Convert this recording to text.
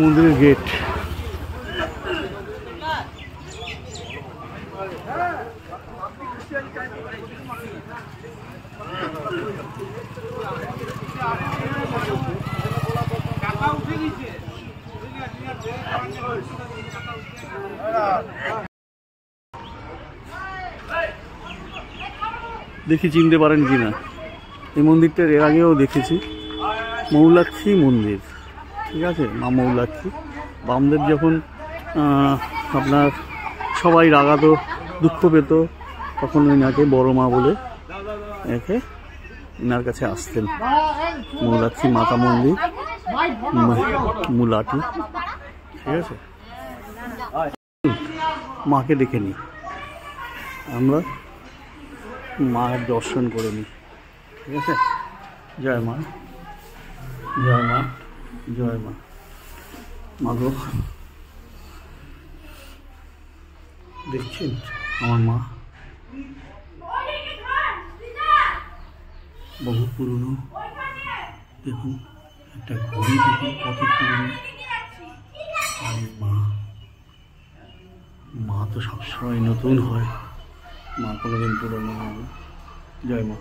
মন্দিরের গেট। দেখি চিনতে পারেন কিনা। এই মন্দিরটার এর আগেও দেখেছি, মৌলাক্ষী মন্দির, ঠিক আছে, মা মৌলাক্ষী। বামদেব যখন আপনার সবাই রাগাত, দুঃখ পেত, তখন এনাকে বড় মা বলে একে এনার কাছে আসতেন। মৌলাক্ষী মাতা মন্দির, মুলাটি, ঠিক আছে। মাকে দেখে নিই, আমরা মায়ের দর্শন করে নিই, ঠিক আছে। জয় মা, জয় মা, জয় মা। মাগো, দেখছেন আমার মা বহু পুরনো। দেখুন একটা ঘড়ি, দেখুন কত পুরনো। মা তো সবসময় নতুন হয়, মা কোনোদিন পুরনো হয় না। জয় মা।